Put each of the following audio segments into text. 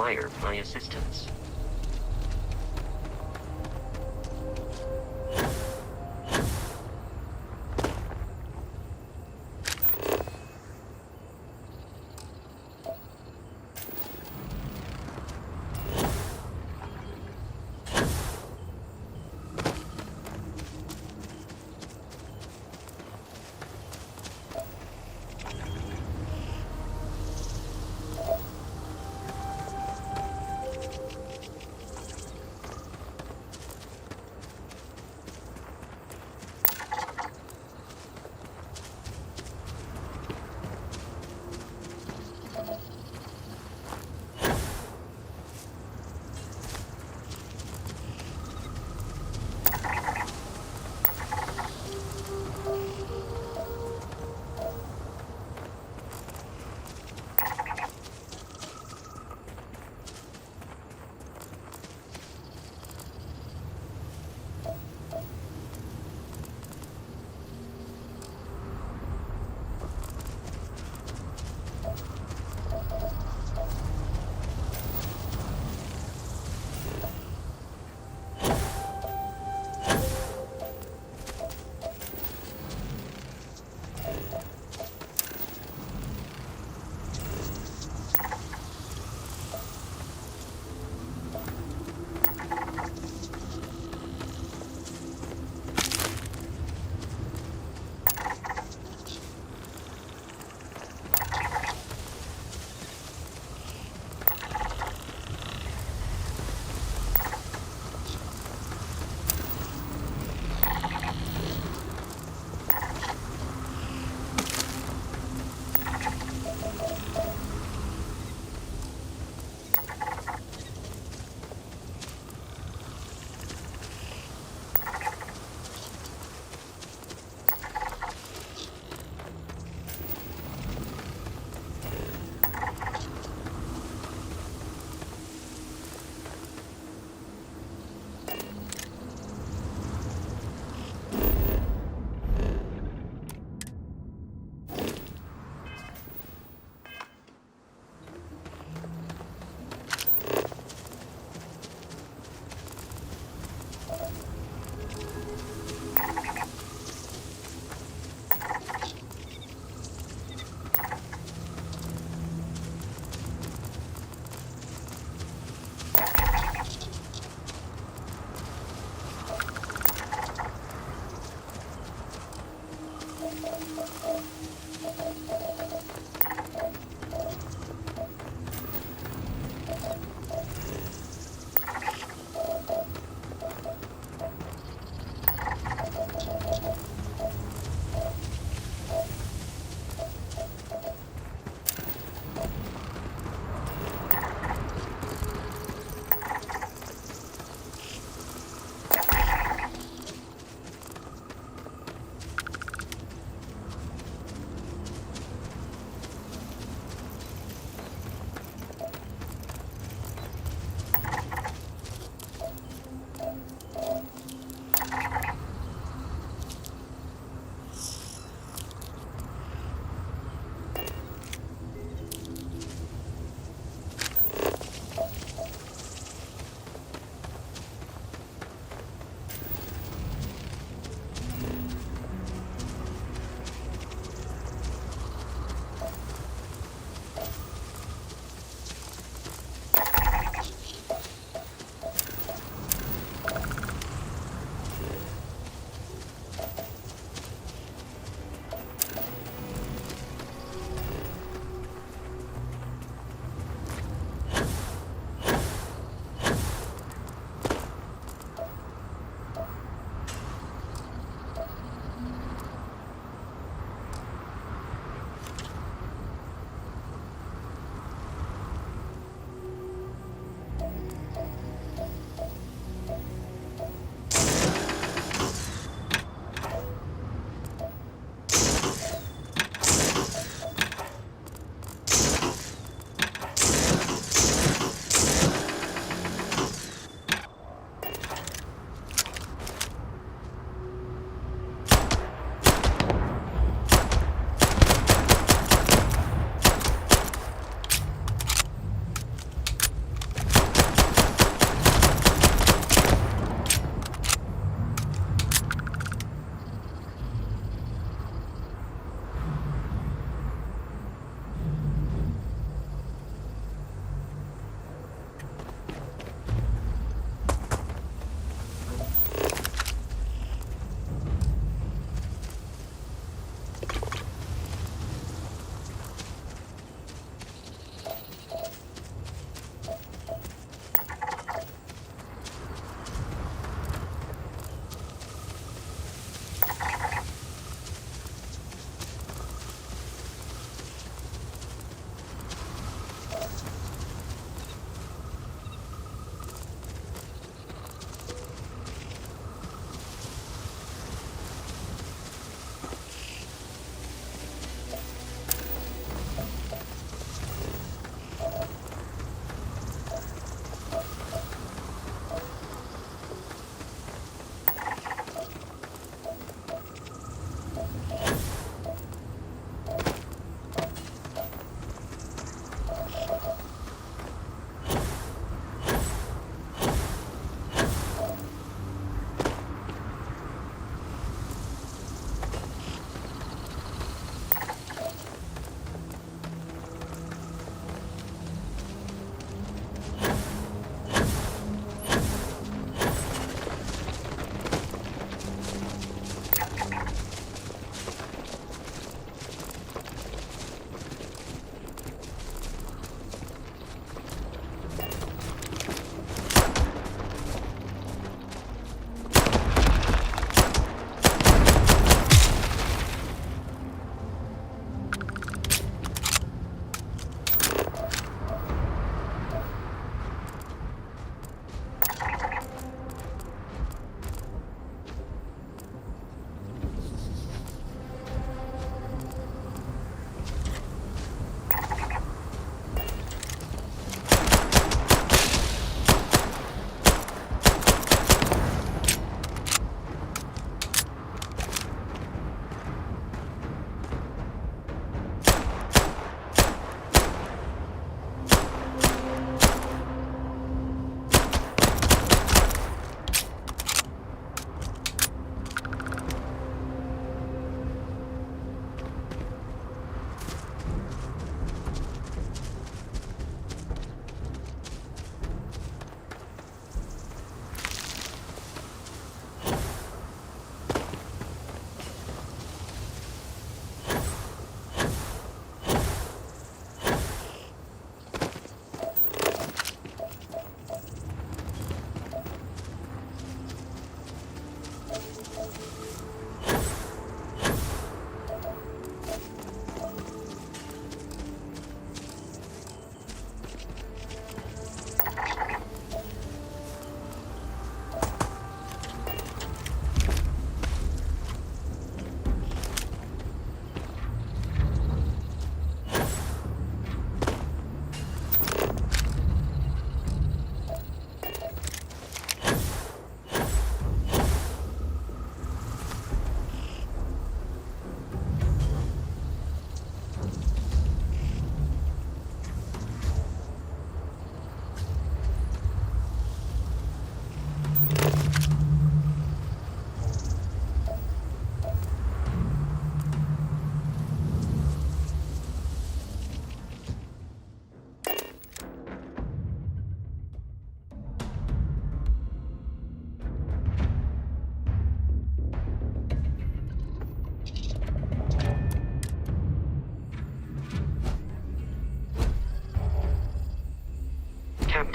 require my assistance.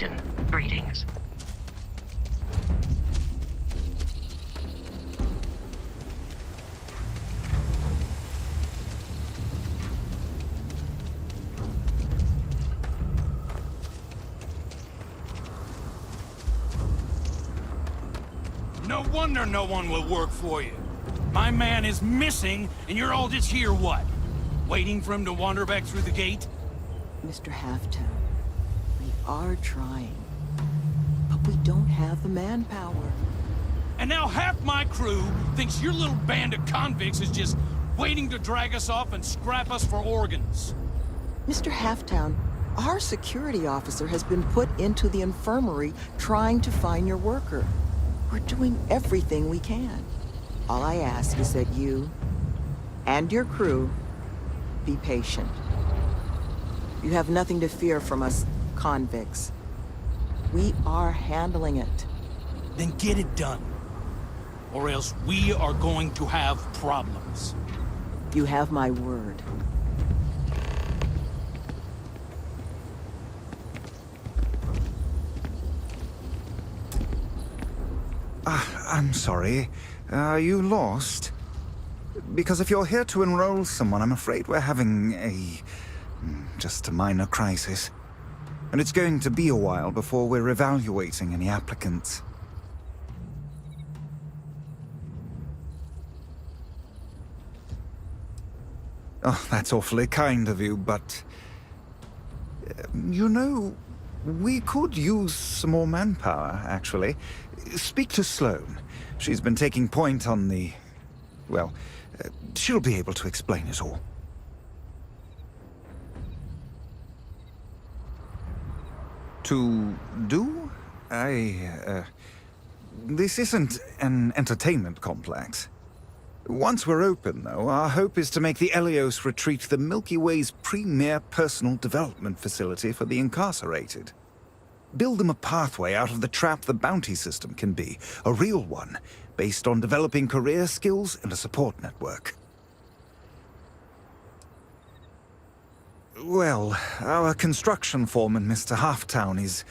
Captain. Greetings. No wonder no one will work for you. My man is missing, and you're all just here, what? Waiting for him to wander back through the gate? Mr. Halftown, we are trying, but we don't have the manpower. And now half my crew thinks your little band of convicts is just waiting to drag us off and scrap us for organs. Mr. Halftown, our security officer has been put into the infirmary trying to find your worker. We're doing everything we can. All I ask is that you and your crew be patient. You have nothing to fear from us convicts. We are handling it. Then get it done. Or else we are going to have problems. You have my word. I'm sorry. Are you lost? Because if you're here to enroll someone, I'm afraid we're having just a minor crisis. And it's going to be a while before we're evaluating any applicants. Oh, that's awfully kind of you, but... you know, we could use some more manpower, actually. Speak to Sloane. She's been taking point on the... well, she'll be able to explain it all. To do? This isn't an entertainment complex. Once we're open, though, our hope is to make the Helios Retreat the Milky Way's premier personal development facility for the incarcerated. Build them a pathway out of the trap the bounty system can be, a real one, based on developing career skills and a support network. Well, our construction foreman, Mr. Halftown, is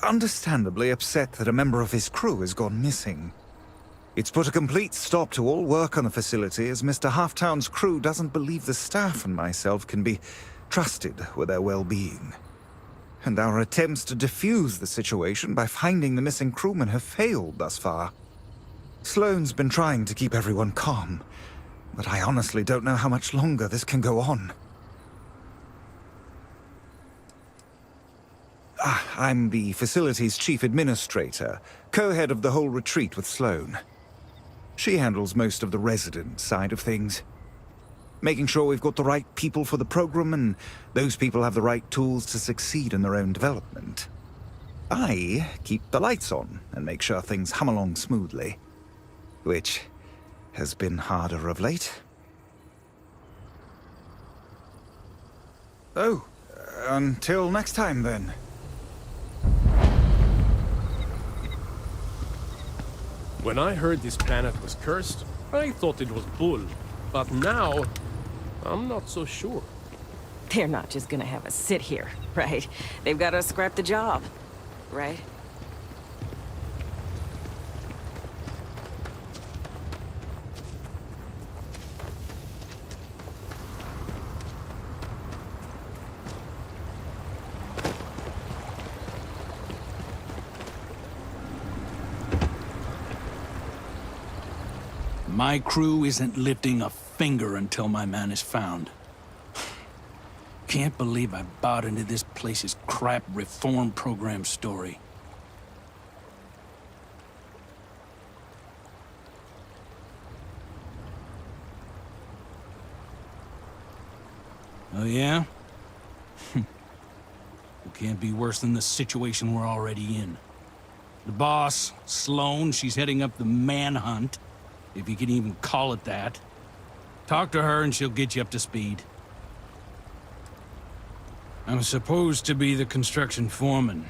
understandably upset that a member of his crew has gone missing. It's put a complete stop to all work on the facility, as Mr. Halftown's crew doesn't believe the staff and myself can be trusted with their well-being. And our attempts to defuse the situation by finding the missing crewmen have failed thus far. Sloane's been trying to keep everyone calm, but I honestly don't know how much longer this can go on. I'm the facility's chief administrator, co-head of the whole retreat with Sloane. She handles most of the resident side of things. Making sure we've got the right people for the program and those people have the right tools to succeed in their own development. I keep the lights on and make sure things hum along smoothly, which has been harder of late. Oh, until next time then. When I heard this planet was cursed, I thought it was bull. But now, I'm not so sure. They're not just gonna have us sit here, right? They've got to scrap the job, right? My crew isn't lifting a finger until my man is found. Can't believe I bought into this place's crap reform program story. Oh yeah? It can't be worse than the situation we're already in. The boss, Sloane, she's heading up the manhunt, if you can even call it that. Talk to her and she'll get you up to speed. I'm supposed to be the construction foreman.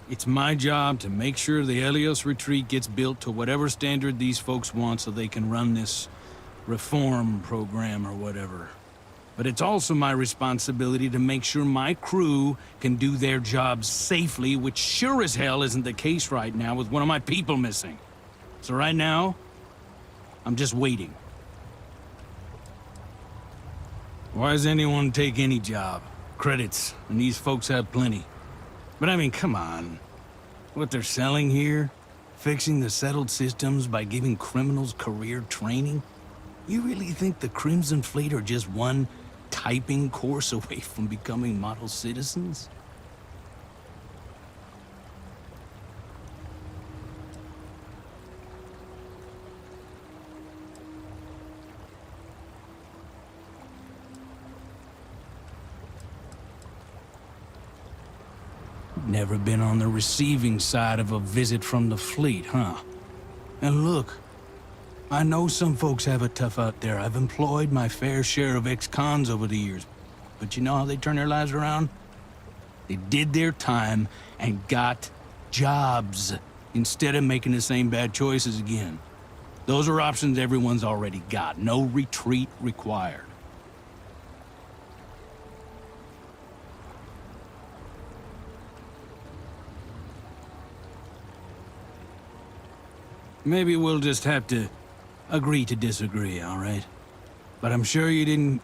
It's my job to make sure the Helios Retreat gets built to whatever standard these folks want so they can run this reform program or whatever. But it's also my responsibility to make sure my crew can do their jobs safely, which sure as hell isn't the case right now with one of my people missing. So right now, I'm just waiting. Why does anyone take any job? Credits, and these folks have plenty. But I mean, come on. What they're selling here? Fixing the settled systems by giving criminals career training? You really think the Crimson Fleet are just one typing course away from becoming model citizens? Never been on the receiving side of a visit from the fleet, huh? And look, I know some folks have it tough out there. I've employed my fair share of ex-cons over the years. But you know how they turn their lives around? They did their time and got jobs instead of making the same bad choices again. Those are options everyone's already got. No retreat required. Maybe we'll just have to agree to disagree, all right? But I'm sure you didn't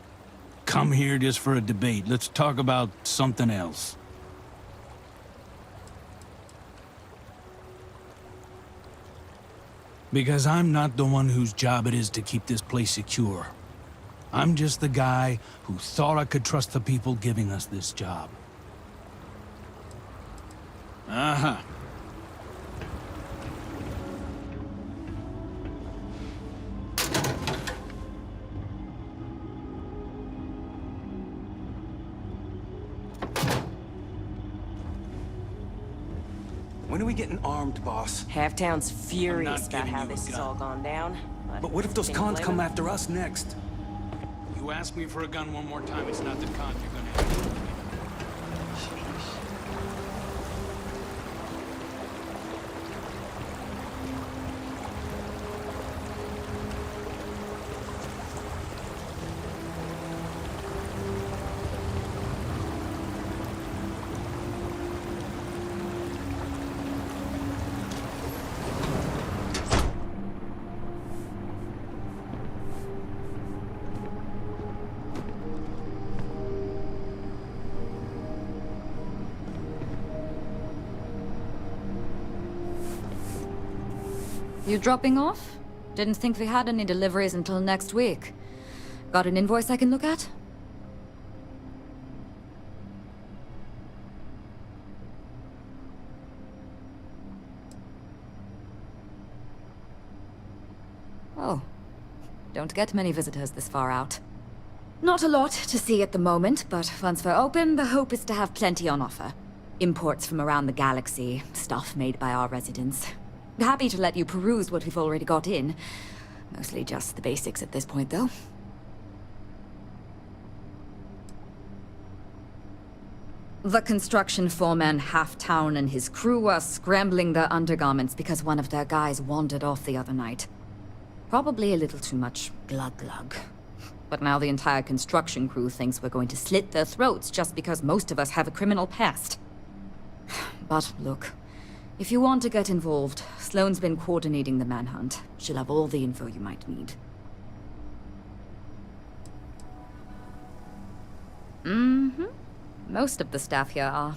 come here just for a debate. Let's talk about something else. Because I'm not the one whose job it is to keep this place secure. I'm just the guy who thought I could trust the people giving us this job. Uh-huh. When are we getting armed, boss? Halftown's furious about giving how you a this has gun. all gone down. But what if those can you cons blame come 'em? after us next? You ask me for a gun one more time, it's not the con you're gonna have. You dropping off? Didn't think we had any deliveries until next week. Got an invoice I can look at? Oh. Don't get many visitors this far out. Not a lot to see at the moment, but once we're open, the hope is to have plenty on offer. Imports from around the galaxy, stuff made by our residents. Happy to let you peruse what we've already got in. Mostly just the basics at this point, though. The construction foreman Halftown and his crew are scrambling their undergarments because one of their guys wandered off the other night. Probably a little too much glug-glug. But now the entire construction crew thinks we're going to slit their throats just because most of us have a criminal past. But look, if you want to get involved, Sloane's been coordinating the manhunt. She'll have all the info you might need. Mm-hmm. Most of the staff here are.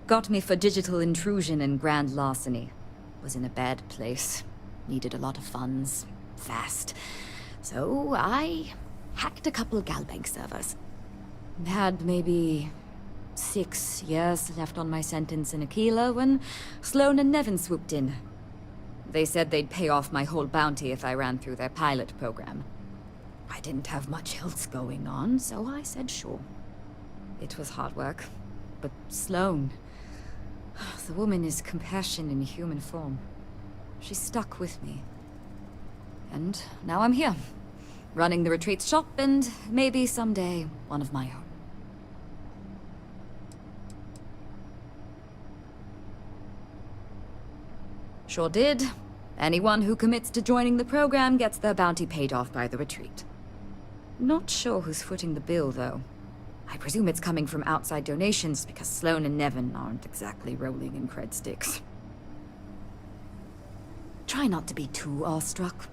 Got me for digital intrusion and grand larceny. Was in a bad place. Needed a lot of funds. Fast. So I hacked a couple Galbank servers. Had maybe 6 years left on my sentence in Aquila when Sloane and Nevin swooped in. They said they'd pay off my whole bounty if I ran through their pilot program. I didn't have much else going on, so I said sure. It was hard work, but Sloane... the woman is compassion in human form. She stuck with me. And now I'm here, running the retreat shop and maybe someday one of my own. Sure did. Anyone who commits to joining the program gets their bounty paid off by the retreat. Not sure who's footing the bill, though. I presume it's coming from outside donations because Sloan and Nevin aren't exactly rolling in cred sticks. Try not to be too awestruck.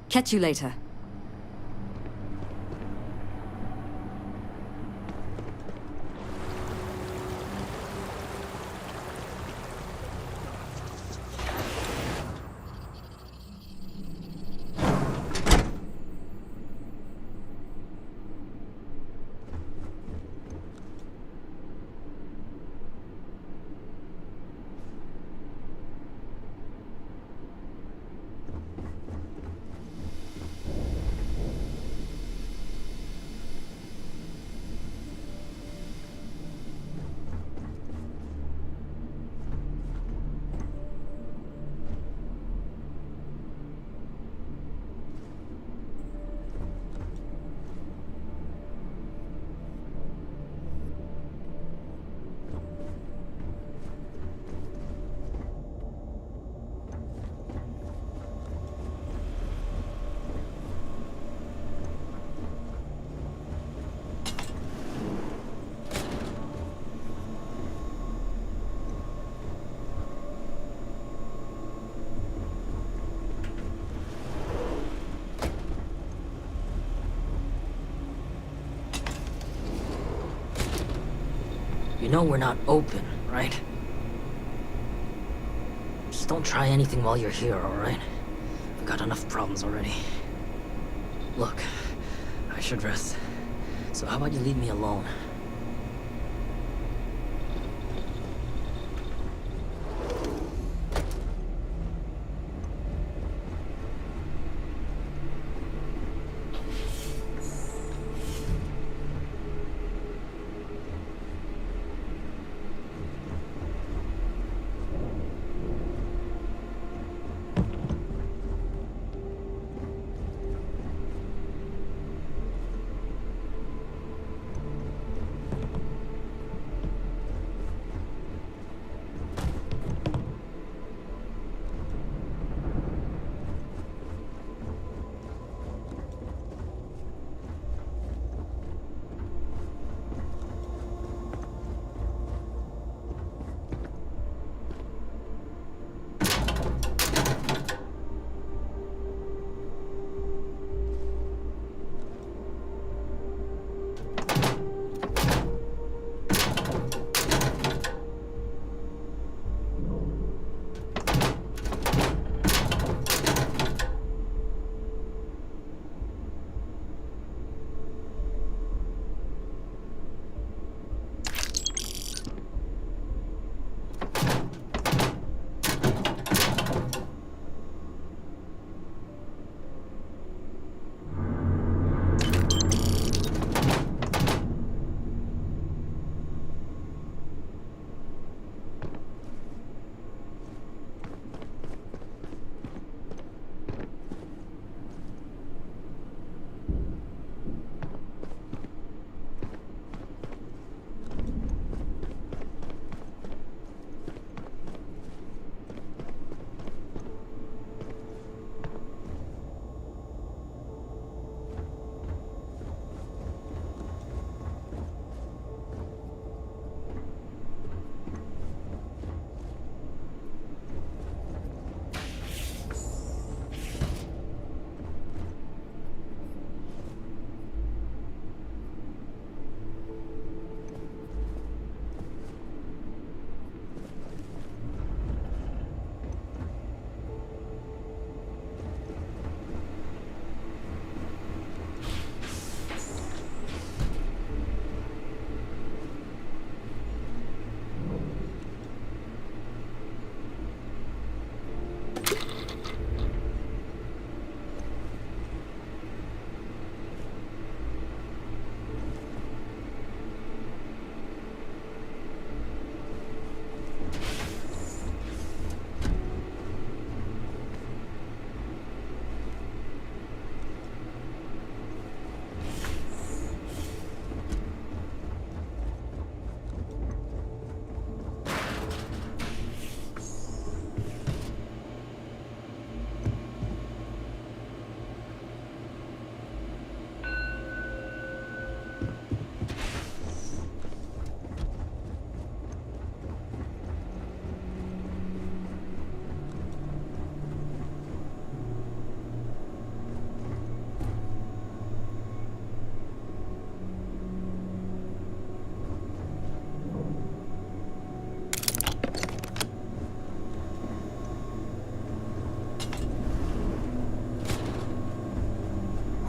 Catch you later. You know we're not open, right? Just don't try anything while you're here, alright? We've got enough problems already. Look, I should rest. So how about you leave me alone?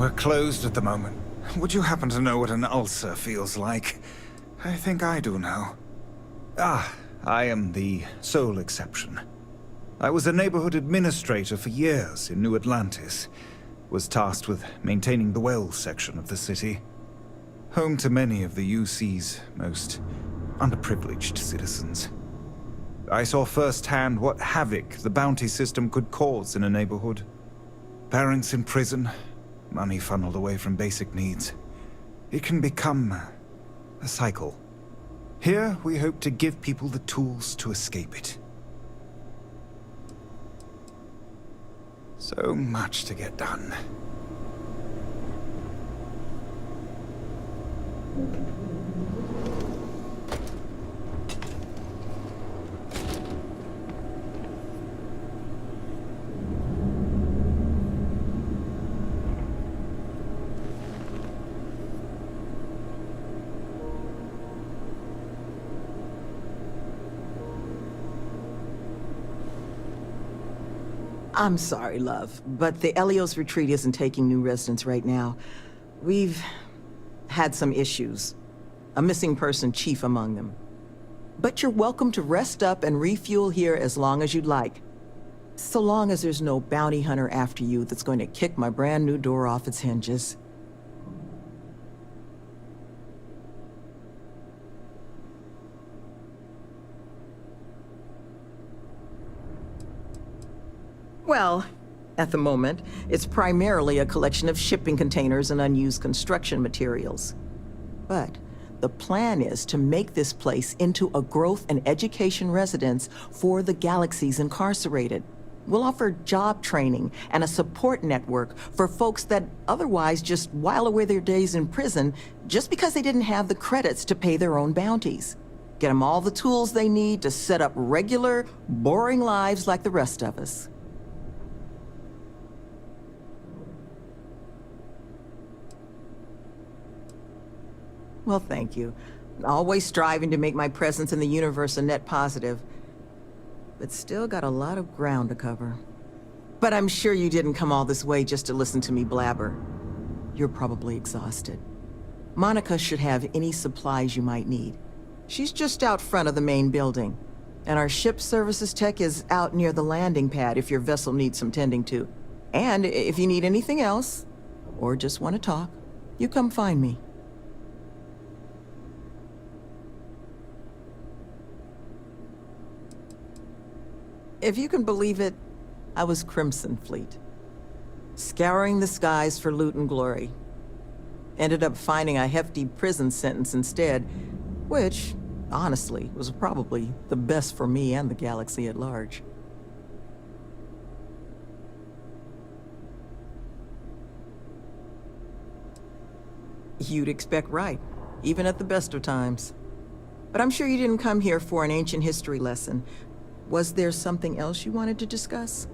We're closed at the moment. Would you happen to know what an ulcer feels like? I think I do now. Ah, I am the sole exception. I was a neighborhood administrator for years in New Atlantis. Was tasked with maintaining the Wells section of the city. Home to many of the UC's most underprivileged citizens. I saw firsthand what havoc the bounty system could cause in a neighborhood. Parents in prison, money funneled away from basic needs. It can become a cycle. Here, we hope to give people the tools to escape it. So much to get done. I'm sorry, love, but the Elios retreat isn't taking new residents right now. We've had some issues. A missing person chief among them. But you're welcome to rest up and refuel here as long as you'd like. So long as there's no bounty hunter after you that's going to kick my brand new door off its hinges. Well, at the moment, it's primarily a collection of shipping containers and unused construction materials. But the plan is to make this place into a growth and education residence for the galaxy's incarcerated. We'll offer job training and a support network for folks that otherwise just while away their days in prison just because they didn't have the credits to pay their own bounties. Get them all the tools they need to set up regular, boring lives like the rest of us. Well, thank you. Always striving to make my presence in the universe a net positive. But still got a lot of ground to cover. But I'm sure you didn't come all this way just to listen to me blabber. You're probably exhausted. Monica should have any supplies you might need. She's just out front of the main building. And our ship services tech is out near the landing pad if your vessel needs some tending to. And if you need anything else, or just want to talk, you come find me. If you can believe it, I was Crimson Fleet. Scouring the skies for loot and glory. Ended up finding a hefty prison sentence instead, which, honestly, was probably the best for me and the galaxy at large. You'd expect right, even at the best of times. But I'm sure you didn't come here for an ancient history lesson. Was there something else you wanted to discuss?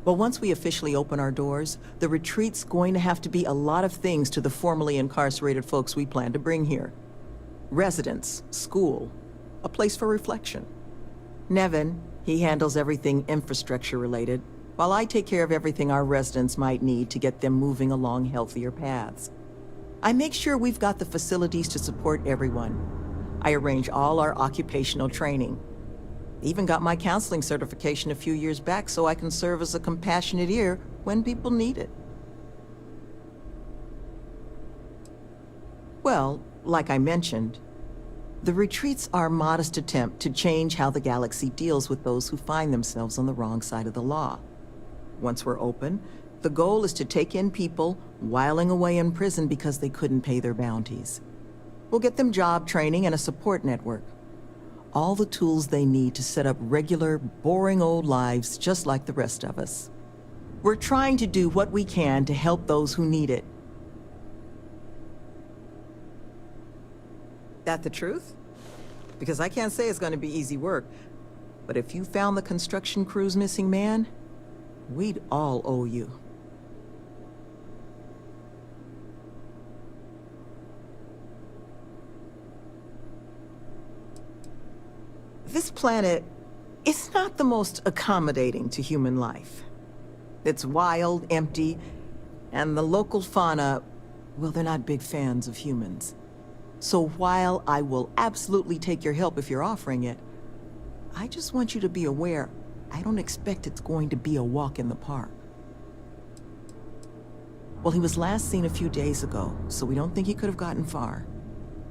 Well, once we officially open our doors, the retreat's going to have to be a lot of things to the formerly incarcerated folks we plan to bring here. Residence, school, a place for reflection. Nevin, he handles everything infrastructure related, while I take care of everything our residents might need to get them moving along healthier paths. I make sure we've got the facilities to support everyone. I arrange all our occupational training. Even got my counseling certification a few years back so I can serve as a compassionate ear when people need it. Well, like I mentioned, the retreat's our modest attempt to change how the galaxy deals with those who find themselves on the wrong side of the law. Once we're open, the goal is to take in people whiling away in prison because they couldn't pay their bounties. We'll get them job training and a support network. All the tools they need to set up regular, boring old lives just like the rest of us. We're trying to do what we can to help those who need it. That the truth? Because I can't say it's going to be easy work, but if you found the construction crew's missing man, we'd all owe you. This planet is not the most accommodating to human life. It's wild, empty, and the local fauna, well, they're not big fans of humans. So while I will absolutely take your help if you're offering it, I just want you to be aware, I don't expect it's going to be a walk in the park. Well, he was last seen a few days ago, so we don't think he could have gotten far.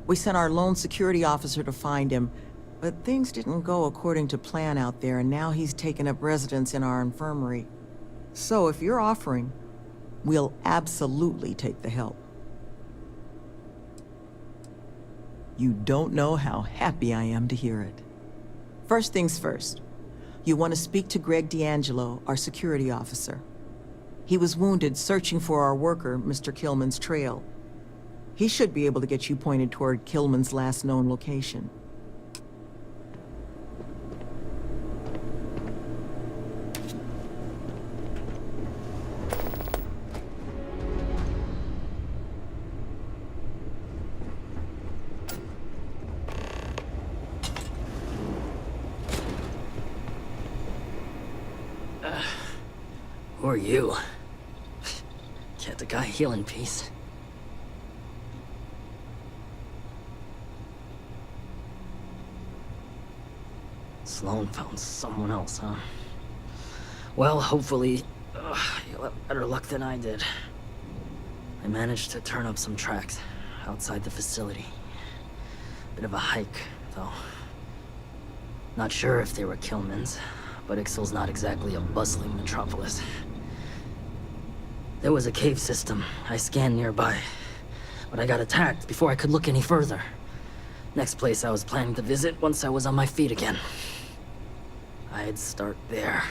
We sent our lone security officer to find him, but things didn't go according to plan out there, and now he's taken up residence in our infirmary. So if you're offering, we'll absolutely take the help. You don't know how happy I am to hear it. First things first, you want to speak to Greg D'Angelo, our security officer. He was wounded searching for our worker, Mr. Killman's trail. He should be able to get you pointed toward Killman's last known location. Who are you? Can't the guy heal in peace? Sloan found someone else, huh? Well, hopefully, you'll have better luck than I did. I managed to turn up some tracks outside the facility. Bit of a hike, though. Not sure if they were Killman's, but Ixtal's not exactly a bustling metropolis. There was a cave system I scanned nearby, but I got attacked before I could look any further. Next place I was planning to visit once I was on my feet again. I'd start there.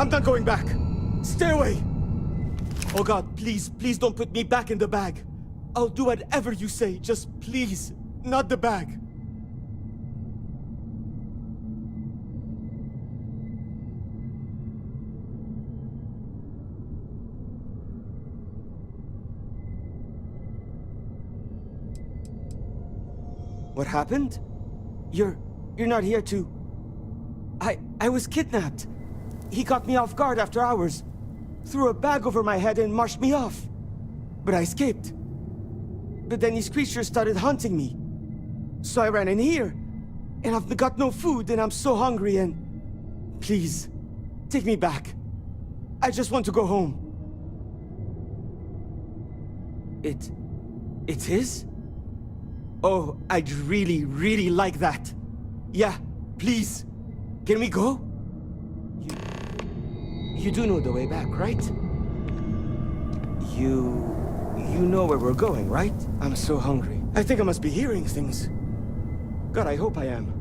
I'm not going back. Stay away. Oh God, please, please don't put me back in the bag. I'll do whatever you say, just please, not the bag. What happened? You're not here to... I was kidnapped. He caught me off guard after hours, threw a bag over my head and marched me off. But I escaped. But then these creatures started hunting me. So I ran in here, and I've got no food, and I'm so hungry, and... Please, take me back. I just want to go home. It's his? Oh, I'd really, really like that. Yeah, please. Can we go? You do know the way back, right? You know where we're going, right? I'm so hungry. I think I must be hearing things. God, I hope I am.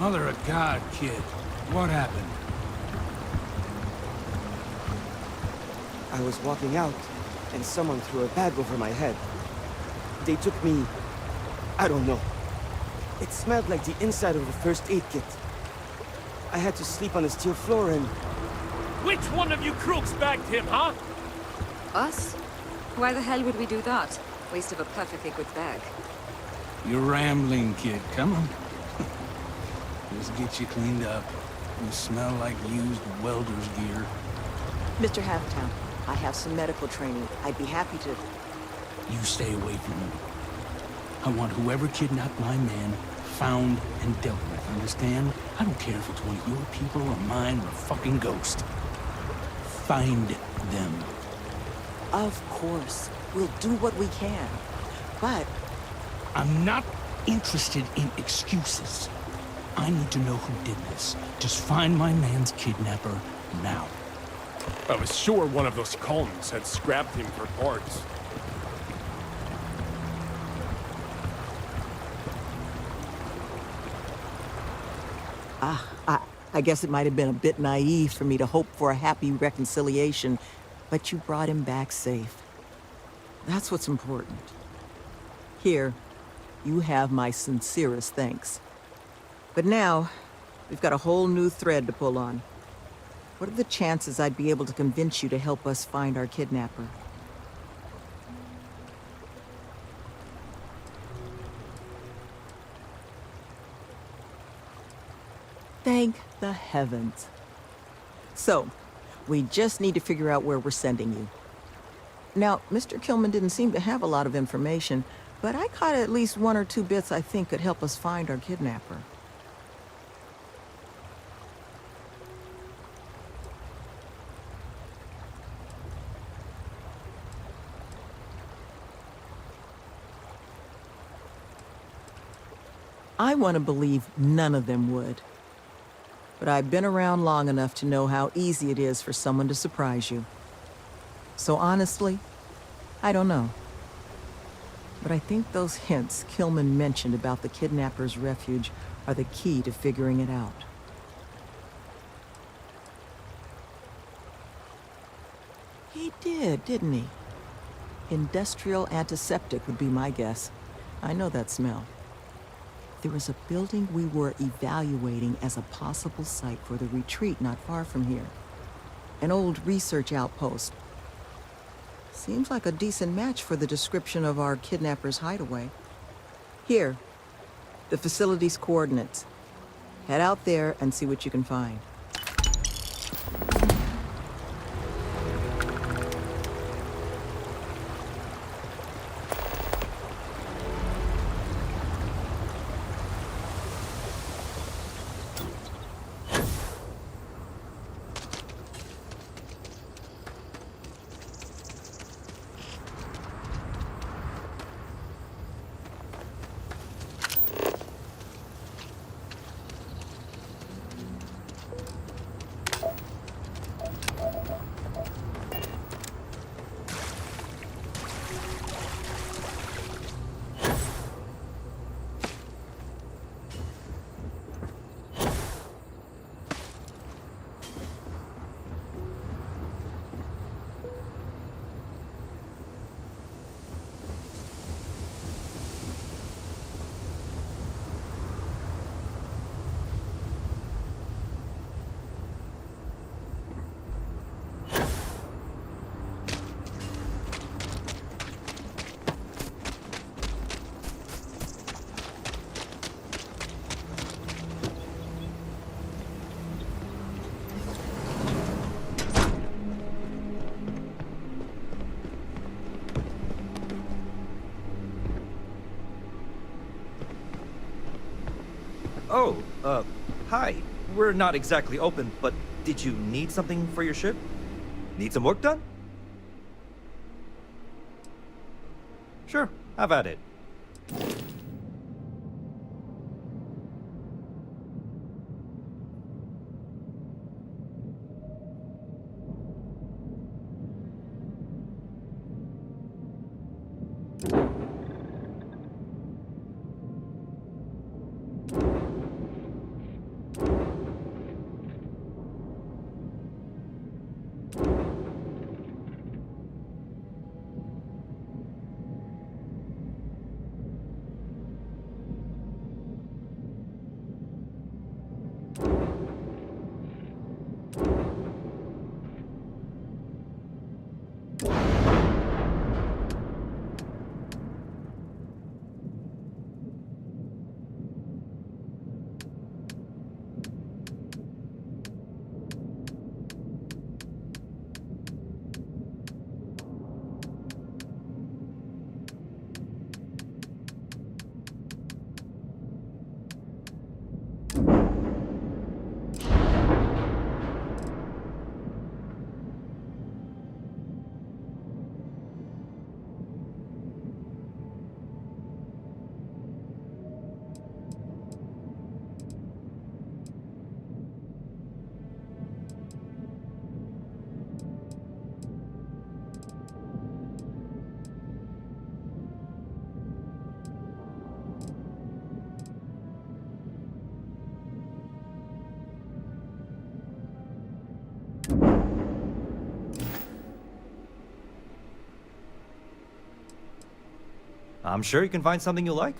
Mother of God, kid. What happened? I was walking out, and someone threw a bag over my head. They took me... I don't know. It smelled like the inside of a first aid kit. I had to sleep on the steel floor and... Which one of you crooks bagged him, huh? Us? Why the hell would we do that? Waste of a perfectly good bag. You're rambling, kid. Come on. Just get you cleaned up. You smell like used welder's gear. Mr. Halftown, I have some medical training. I'd be happy to... You stay away from him. I want whoever kidnapped my man found and dealt with, understand? I don't care if it's one of your people or mine or a fucking ghost. Find them. Of course. We'll do what we can. But... I'm not interested in excuses. I need to know who did this. Just find my man's kidnapper now. I was sure one of those cons had scrapped him for parts. I guess it might have been a bit naive for me to hope for a happy reconciliation, but you brought him back safe. That's what's important. Here, you have my sincerest thanks. But now, we've got a whole new thread to pull on. What are the chances I'd be able to convince you to help us find our kidnapper? Thank the heavens. So, we just need to figure out where we're sending you. Now, Mr. Kilman didn't seem to have a lot of information, but I caught at least one or two bits I think could help us find our kidnapper. I want to believe none of them would. But I've been around long enough to know how easy it is for someone to surprise you. So honestly, I don't know. But I think those hints Kilman mentioned about the kidnapper's refuge are the key to figuring it out. He did, didn't he? Industrial antiseptic would be my guess. I know that smell. There was a building we were evaluating as a possible site for the retreat not far from here. An old research outpost. Seems like a decent match for the description of our kidnapper's hideaway. Here, the facility's coordinates. Head out there and see what you can find. Oh, hi. We're not exactly open, but did you need something for your ship? Need some work done? Sure, have at it. I'm sure you can find something you like.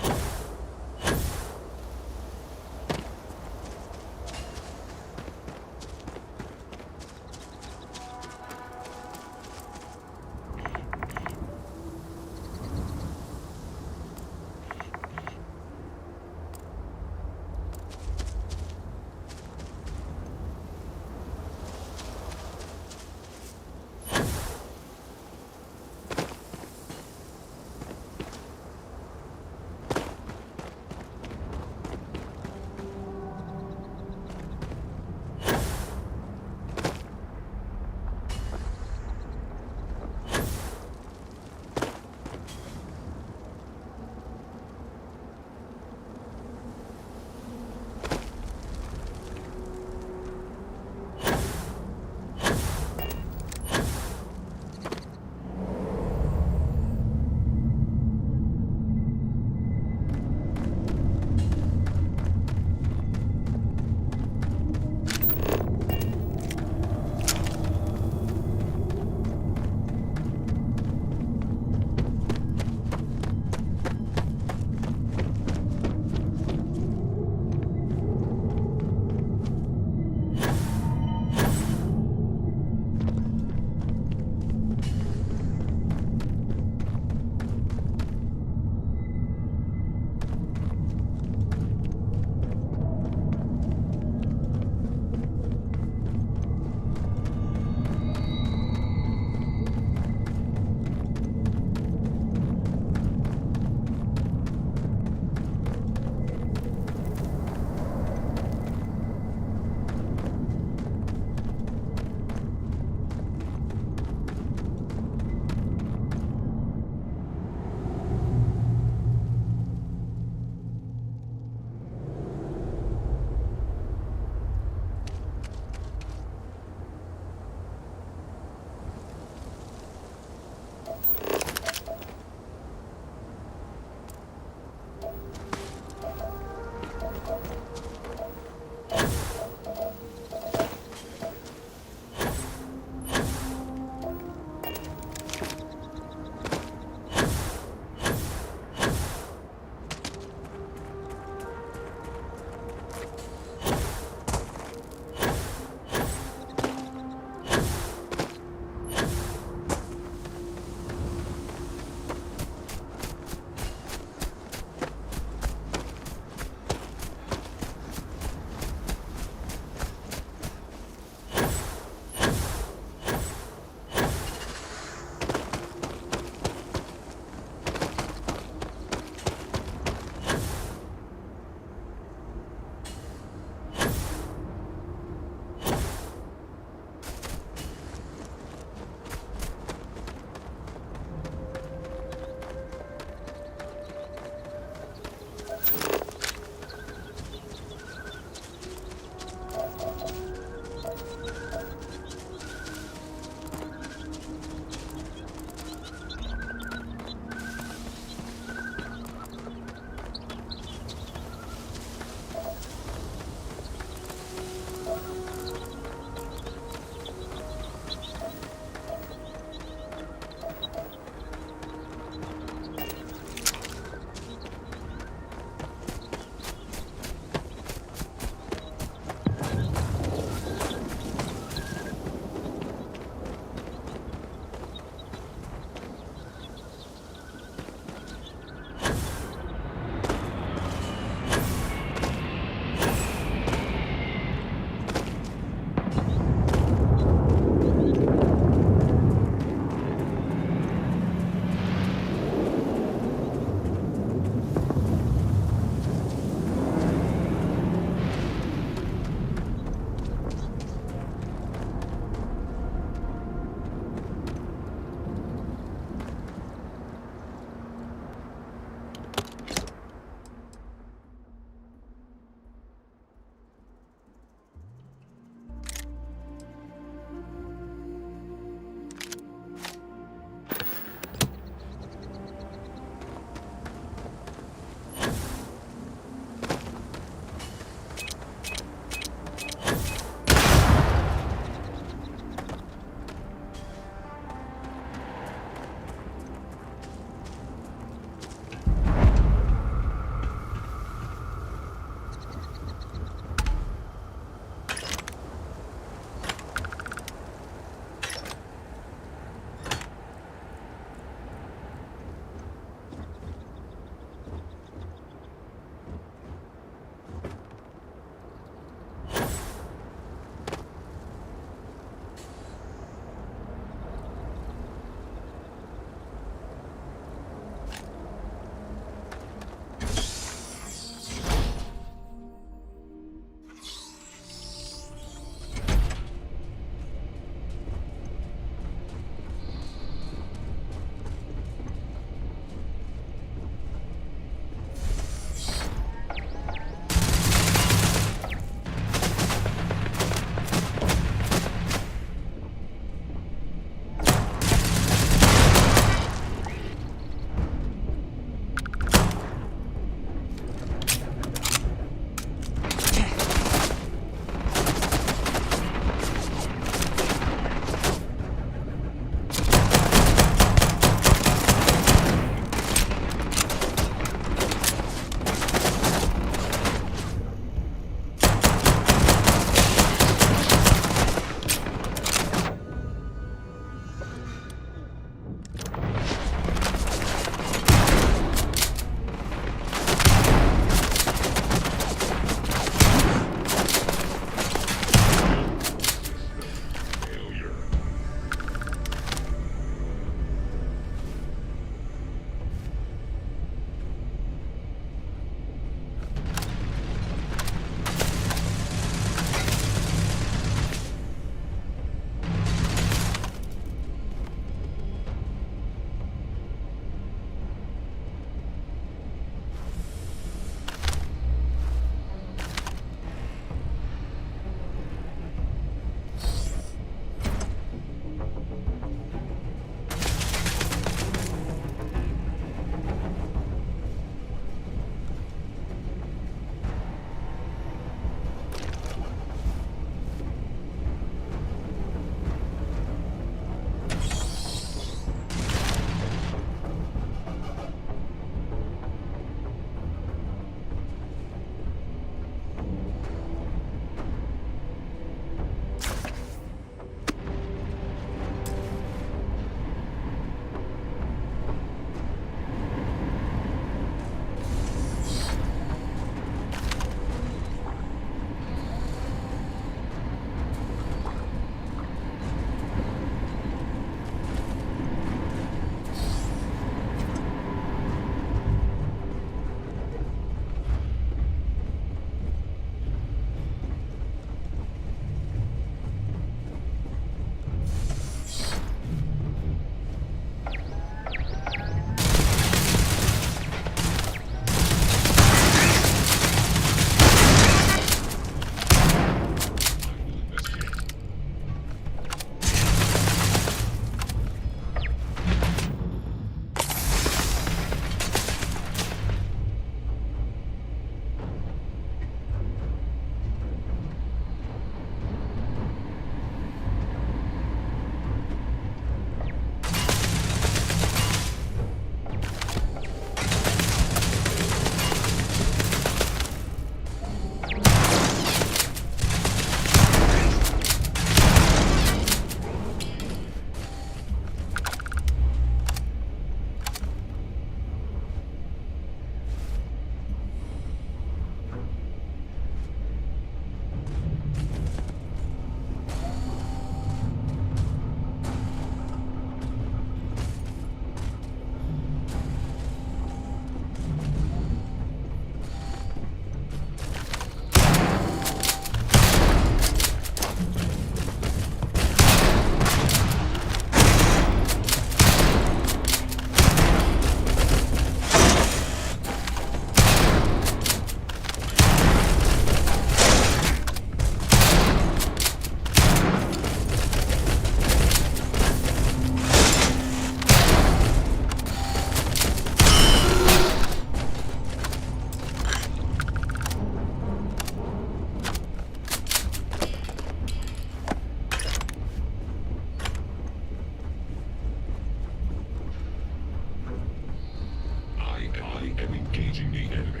and engaging the enemy.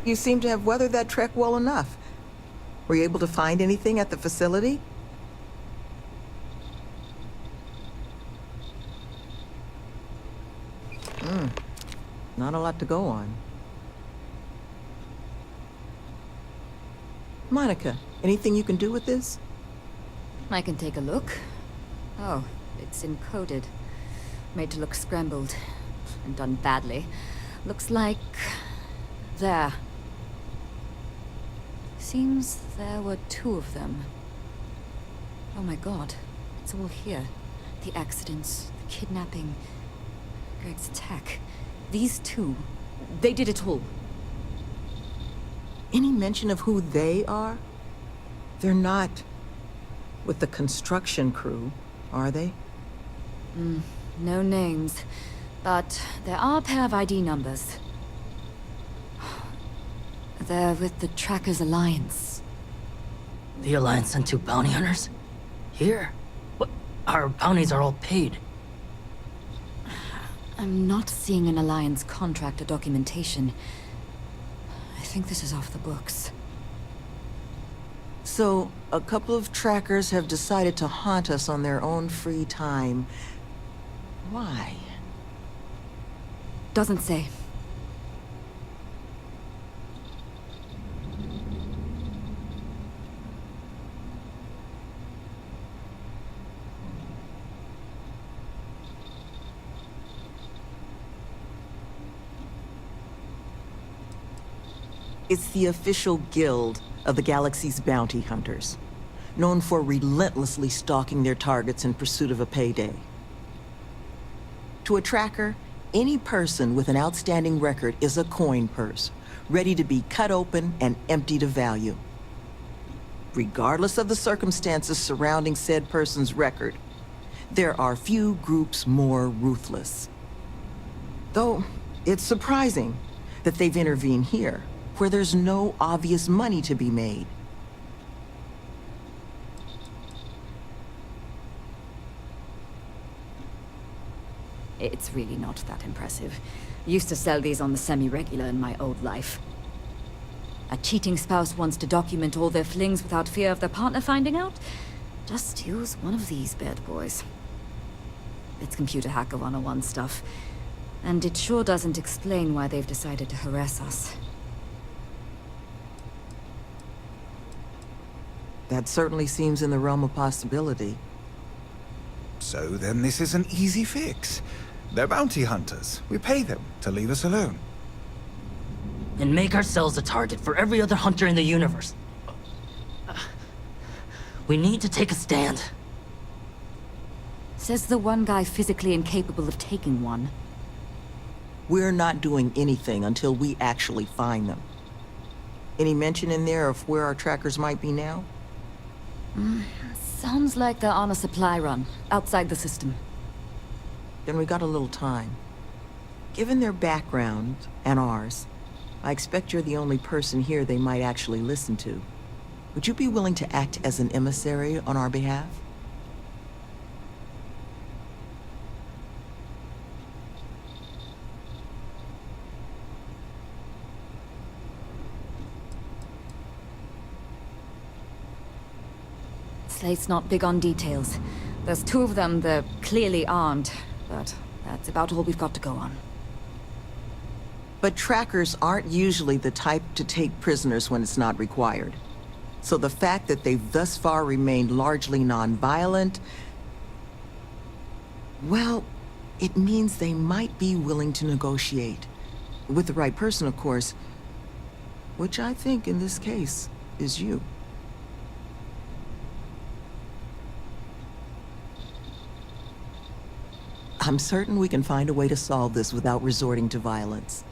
You seem to have weathered that trek well enough. Were you able to find anything at the facility? Not a lot to go on. Monica, anything you can do with this? I can take a look. Oh, it's encoded. Made to look scrambled. And done badly. Looks like... there. Seems there were 2 of them. Oh my god. It's all here. The accidents, the kidnapping, Greg's attack. These 2, they did it all. Any mention of who they are? They're not with the construction crew, are they? No names. But there are a pair of ID numbers. They're with the Trackers Alliance. The Alliance sent 2 bounty hunters? Here? What? Our bounties are all paid. I'm not seeing an Alliance contract or documentation. I think this is off the books. So, a couple of trackers have decided to haunt us on their own free time. Why? Doesn't say. It's the official guild of the galaxy's bounty hunters, known for relentlessly stalking their targets in pursuit of a payday. To a tracker, any person with an outstanding record is a coin purse, ready to be cut open and emptied of value. Regardless of the circumstances surrounding said person's record, there are few groups more ruthless. Though, it's surprising that they've intervened here, where there's no obvious money to be made. It's really not that impressive. Used to sell these on the semi-regular in my old life. A cheating spouse wants to document all their flings without fear of their partner finding out? Just use one of these bad boys. It's computer hacker 101 stuff. And it sure doesn't explain why they've decided to harass us. That certainly seems in the realm of possibility. So then this is an easy fix. They're bounty hunters. We pay them to leave us alone. And make ourselves a target for every other hunter in the universe. We need to take a stand. Says the one guy physically incapable of taking one. We're not doing anything until we actually find them. Any mention in there of where our trackers might be now? Sounds like they're on a supply run, outside the system. Then we got a little time. Given their background, and ours, I expect you're the only person here they might actually listen to. Would you be willing to act as an emissary on our behalf? Slate's not big on details. There's 2 of them, they're clearly armed, but that's about all we've got to go on. But trackers aren't usually the type to take prisoners when it's not required. So the fact that they've thus far remained largely non-violent, well, it means they might be willing to negotiate. With the right person, of course, which I think in this case is you. I'm certain we can find a way to solve this without resorting to violence.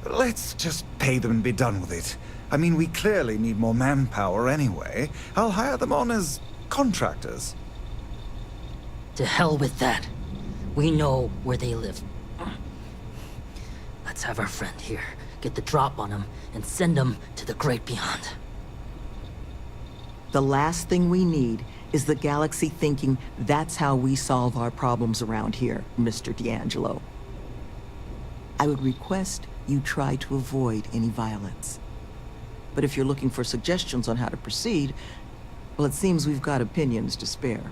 Let's just pay them and be done with it. I mean, we clearly need more manpower anyway. I'll hire them on as contractors. To hell with that. We know where they live. Let's have our friend here get the drop on them and send them to the great beyond. The last thing we need is the galaxy thinking that's how we solve our problems around here, Mr. D'Angelo. I would request you try to avoid any violence. But if you're looking for suggestions on how to proceed, well, it seems we've got opinions to spare.